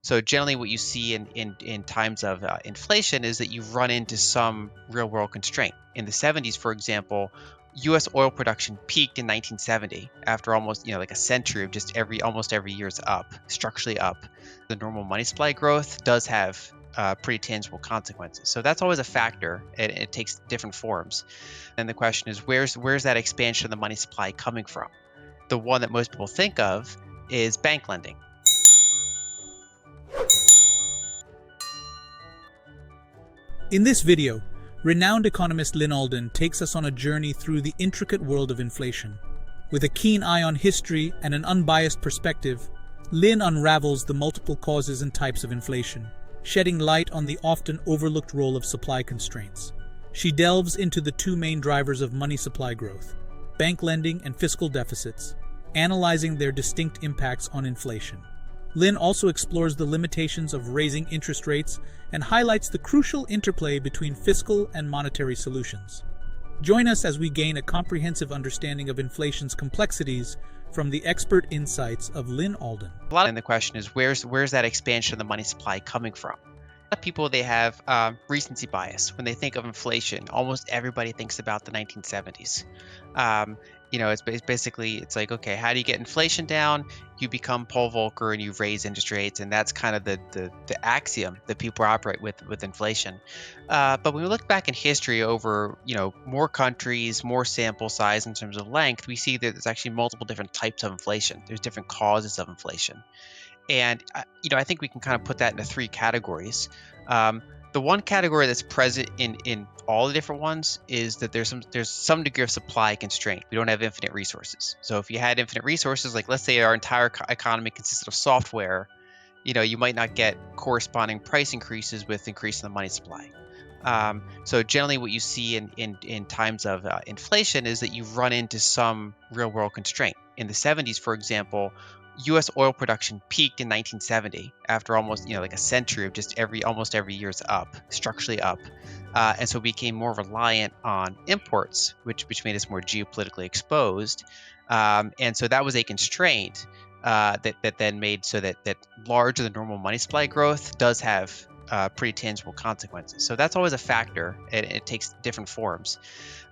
So generally what you see in times of inflation is that you run into some real world constraint. In the 70s, for example, US oil production peaked in 1970 after almost, like a century of just almost every year's up, structurally up. The normal money supply growth does have pretty tangible consequences. So that's always a factor, and it takes different forms. And the question is, where's that expansion of the money supply coming from? The one that most people think of is bank lending. In this video, renowned economist Lyn Alden takes us on a journey through the intricate world of inflation. With a keen eye on history and an unbiased perspective, Lyn unravels the multiple causes and types of inflation, shedding light on the often overlooked role of supply constraints. She delves into the two main drivers of money supply growth, bank lending and fiscal deficits, analyzing their distinct impacts on inflation. Lyn also explores the limitations of raising interest rates and highlights the crucial interplay between fiscal and monetary solutions. Join us as we gain a comprehensive understanding of inflation's complexities from the expert insights of Lyn Alden. And the question is, where's that expansion of the money supply coming from? A lot of people, they have recency bias. When they think of inflation, almost everybody thinks about the 1970s. It's like, okay, how do you get inflation down? You become Paul Volcker and you raise interest rates, and that's kind of the axiom that people operate with inflation. But when we look back in history over, more countries, more sample size in terms of length, we see that there's actually multiple different types of inflation. There's different causes of inflation. And, I think we can kind of put that into three categories. The one category that's present in all the different ones is that there's some degree of supply constraint. We don't have infinite resources. So if you had infinite resources, like let's say our entire economy consisted of software, you might not get corresponding price increases with increase in the money supply. So generally what you see in times of inflation is that you run into some real world constraint. In the 70s, for example, US oil production peaked in 1970 after almost, like a century of just almost every year's up, structurally up. And so we became more reliant on imports, which made us more geopolitically exposed. And so that was a constraint that then made so that larger than normal money supply growth does have pretty tangible consequences. So that's always a factor, and it takes different forms.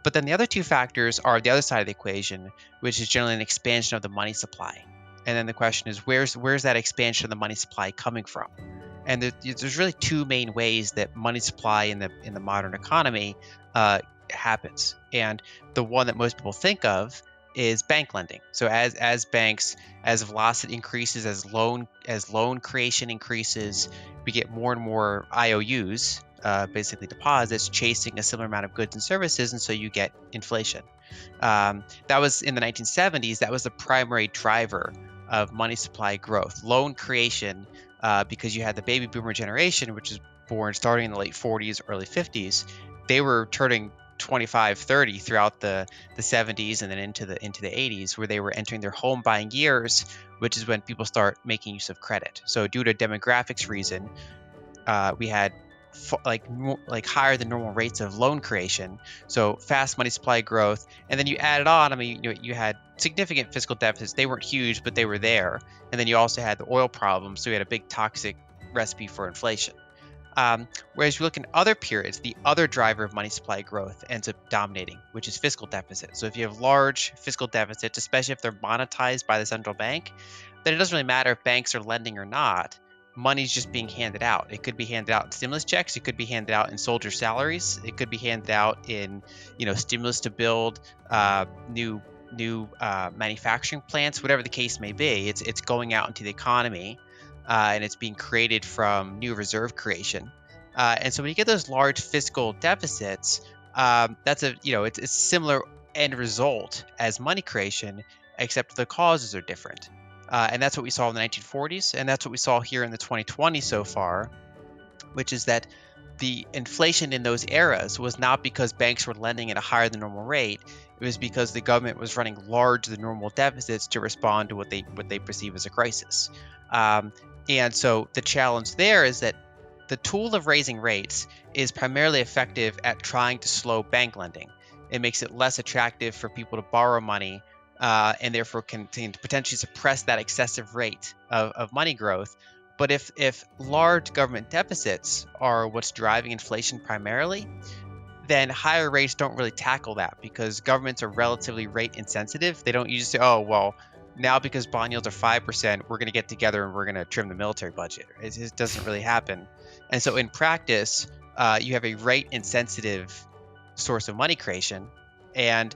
But then the other two factors are the other side of the equation, which is generally an expansion of the money supply. And then the question is, where's that expansion of the money supply coming from? And there's really two main ways that money supply in the modern economy happens. And the one that most people think of is bank lending. So as velocity increases, as loan creation increases, we get more and more IOUs, basically deposits, chasing a similar amount of goods and services, and so you get inflation. That was in the 1970s. That was the primary driver of money supply growth, loan creation, because you had the baby boomer generation, which is born starting in the late 40s, early 50s. They were turning 25, 30 throughout the 70s and then into the 80s, where they were entering their home buying years, which is when people start making use of credit. So due to demographics reason, we had higher than normal rates of loan creation, so fast money supply growth, and then you added on. You had significant fiscal deficits. They weren't huge, but they were there. And then you also had the oil problems, so you had a big toxic recipe for inflation. Whereas you look in other periods, the other driver of money supply growth ends up dominating, which is fiscal deficit. So if you have large fiscal deficits, especially if they're monetized by the central bank, then it doesn't really matter if banks are lending or not. Money's just being handed out. It could be handed out in stimulus checks. It could be handed out in soldier salaries. It could be handed out in, stimulus to build new manufacturing plants. Whatever the case may be, it's going out into the economy, and it's being created from new reserve creation. And so when you get those large fiscal deficits, it's a similar end result as money creation, except the causes are different. And that's what we saw in the 1940s, and that's what we saw here in the 2020s so far, which is that the inflation in those eras was not because banks were lending at a higher than normal rate. It was because the government was running larger than normal deficits to respond to what they perceive as a crisis. And so the challenge there is that the tool of raising rates is primarily effective at trying to slow bank lending. It makes it less attractive for people to borrow money, and therefore can potentially suppress that excessive rate of money growth. But if large government deficits are what's driving inflation primarily, then higher rates don't really tackle that because governments are relatively rate insensitive. They don't usually say, oh, well, now because bond yields are 5%, we're going to get together and we're going to trim the military budget. It just doesn't really happen. And so in practice, you have a rate insensitive source of money creation. And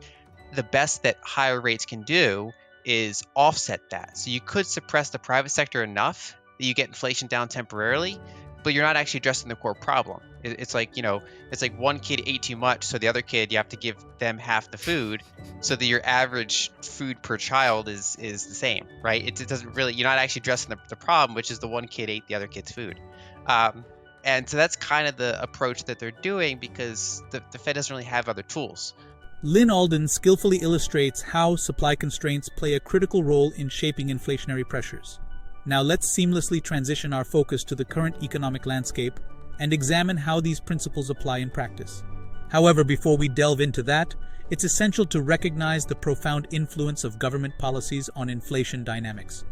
the best that higher rates can do is offset that. So you could suppress the private sector enough that you get inflation down temporarily, but you're not actually addressing the core problem. It's like, it's like one kid ate too much, so the other kid, you have to give them half the food so that your average food per child is the same, right? It doesn't really, you're not actually addressing the problem, which is the one kid ate the other kid's food. And so that's kind of the approach that they're doing because the Fed doesn't really have other tools. Lyn Alden skillfully illustrates how supply constraints play a critical role in shaping inflationary pressures. Now let's seamlessly transition our focus to the current economic landscape and examine how these principles apply in practice. However, before we delve into that, it's essential to recognize the profound influence of government policies on inflation dynamics.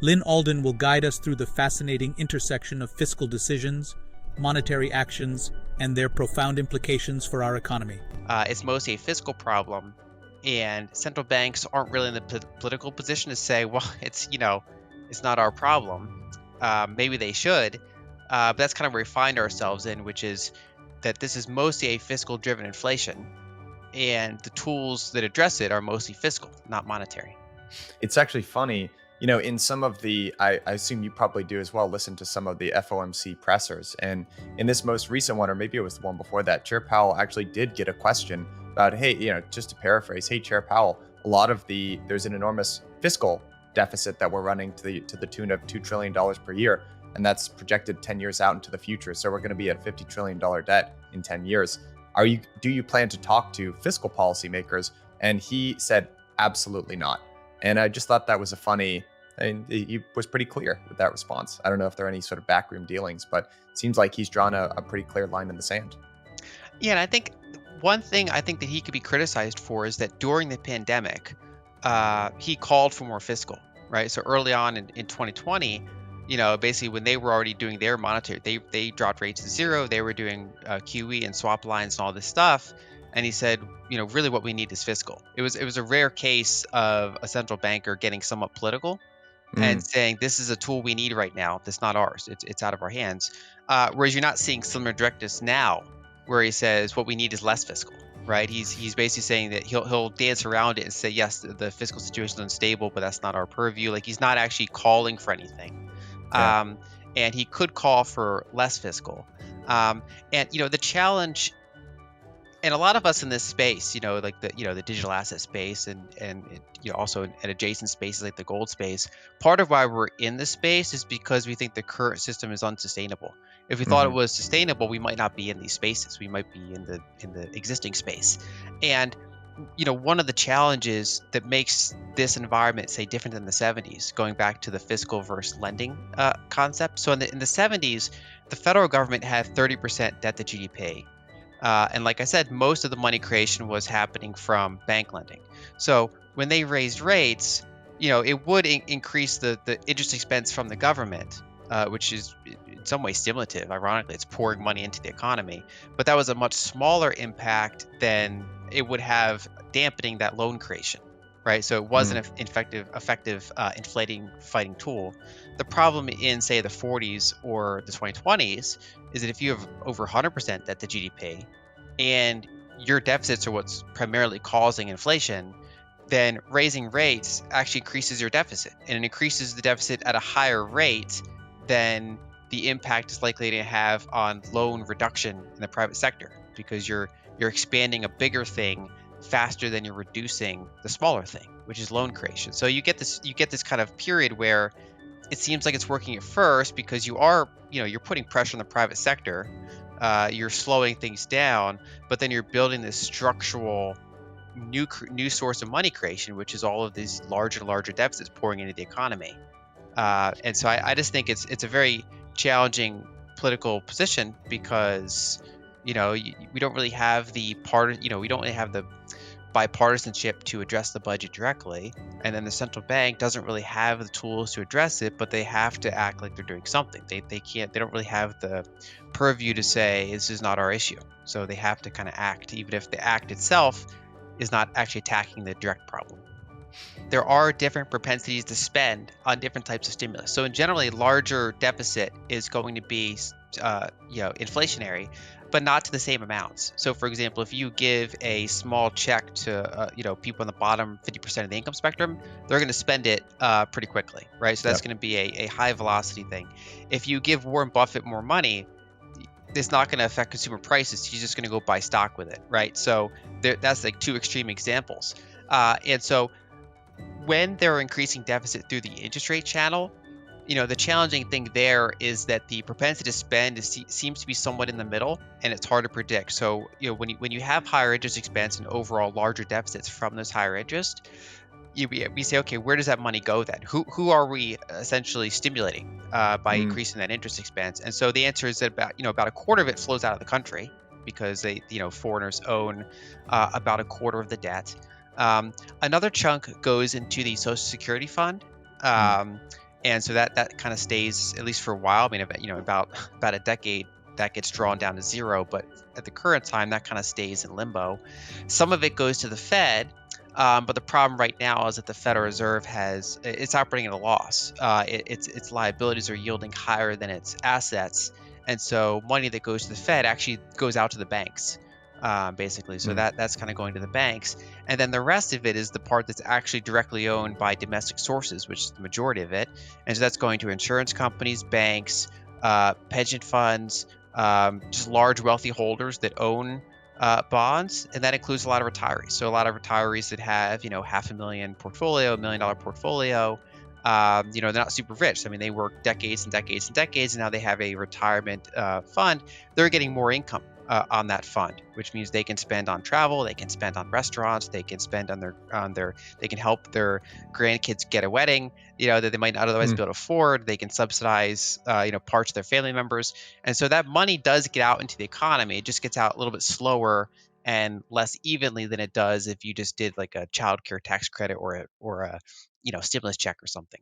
Lyn Alden will guide us through the fascinating intersection of fiscal decisions, monetary actions, and their profound implications for our economy. It's mostly a fiscal problem, and central banks aren't really in the political position to say, well, it's not our problem. Maybe they should, but that's kind of where we find ourselves in, which is that this is mostly a fiscal-driven inflation, and the tools that address it are mostly fiscal, not monetary. It's actually funny, in some of the, I assume you probably do as well, listen to some of the FOMC pressers. And in this most recent one, or maybe it was the one before that, Chair Powell actually did get a question about, hey, just to paraphrase, hey, Chair Powell, there's an enormous fiscal deficit that we're running to the tune of $2 trillion per year. And that's projected 10 years out into the future. So we're going to be at $50 trillion debt in 10 years. Do you plan to talk to fiscal policymakers? And he said, absolutely not. And I just thought that was he was pretty clear with that response. I don't know if there are any sort of backroom dealings, but it seems like he's drawn a pretty clear line in the sand. Yeah, and I think one thing I think that he could be criticized for is that during the pandemic, he called for more fiscal, right? So early on in 2020, basically when they were already doing their monetary, they dropped rates to zero. They were doing QE and swap lines and all this stuff. And he said, really what we need is fiscal. It was a rare case of a central banker getting somewhat political and saying, this is a tool we need right now. That's not ours. It's out of our hands. Whereas you're not seeing similar directives now where he says what we need is less fiscal, right? He's basically saying that he'll dance around it and say, yes, the fiscal situation is unstable, but that's not our purview. Like he's not actually calling for anything. Yeah. And he could call for less fiscal. And the challenge, and a lot of us in this space, like the digital asset space and also in adjacent spaces like the gold space, part of why we're in this space is because we think the current system is unsustainable. If we thought it was sustainable, we might not be in these spaces. We might be in the existing space. And one of the challenges that makes this environment, say, different than the 70s, going back to the fiscal versus lending concept. So in the 70s, the federal government had 30% debt to GDP. And like I said, most of the money creation was happening from bank lending. So when they raised rates, it would increase the interest expense from the government, which is in some ways stimulative. Ironically, it's pouring money into the economy. But that was a much smaller impact than it would have dampening that loan creation, right? So it wasn't an effective inflating fighting tool. The problem in, say, the 40s or the 2020s is that if you have over 100% debt to GDP and your deficits are what's primarily causing inflation, then raising rates actually increases your deficit, and it increases the deficit at a higher rate than the impact is likely to have on loan reduction in the private sector, because you're expanding a bigger thing faster than you're reducing the smaller thing, which is loan creation. So you get this kind of period where it seems like it's working at first because you're putting pressure on the private sector, you're slowing things down, but then you're building this structural new source of money creation, which is all of these larger and larger deficits pouring into the economy. And so I just think it's a very challenging political position because we don't really have we don't really have the bipartisanship to address the budget directly, and then the central bank doesn't really have the tools to address it, but they have to act like they're doing something. They don't really have the purview to say this is not our issue. So they have to kind of act, even if the act itself is not actually attacking the direct problem. There are different propensities to spend on different types of stimulus. So in general, a larger deficit is going to be, inflationary, but not to the same amounts. So for example, if you give a small check to, people on the bottom 50% of the income spectrum, they're going to spend it pretty quickly, right? So that's Yep. going to be a high velocity thing. If you give Warren Buffett more money, it's not going to affect consumer prices. He's just going to go buy stock with it, right? So that's like two extreme examples. And so when they're increasing deficit through the interest rate channel, the challenging thing there is that the propensity to spend seems to be somewhat in the middle, and it's hard to predict. So, when you have higher interest expense and overall larger deficits from those higher interest, we say, okay, where does that money go then? Who are we essentially stimulating by Mm. increasing that interest expense? And so the answer is that about a quarter of it flows out of the country because foreigners own about a quarter of the debt. Another chunk goes into the Social Security fund. Mm. And so that kind of stays at least for a while. I mean, about a decade that gets drawn down to zero, but at the current time that kind of stays in limbo. Some of it goes to the Fed, but the problem right now is that the Federal Reserve it's operating at a loss. Its liabilities are yielding higher than its assets, and so money that goes to the Fed actually goes out to the banks. Basically, so Mm. that's kind of going to the banks, and then the rest of it is the part that's actually directly owned by domestic sources, which is the majority of it, and so that's going to insurance companies, banks, pension funds, just large wealthy holders that own bonds, and that includes a lot of retirees. So a lot of retirees that have $500,000 portfolio, $1 million portfolio. They're not super rich. I mean, they work decades and decades and decades, and now they have a retirement fund. They're getting more income on that fund, which means they can spend on travel, they can spend on restaurants, they can spend they can help their grandkids get a wedding, that they might not otherwise Mm. be able to afford. They can subsidize, parts of their family members, and so that money does get out into the economy. It just gets out a little bit slower and less evenly than it does if you just did like a child care tax credit or a stimulus check or something.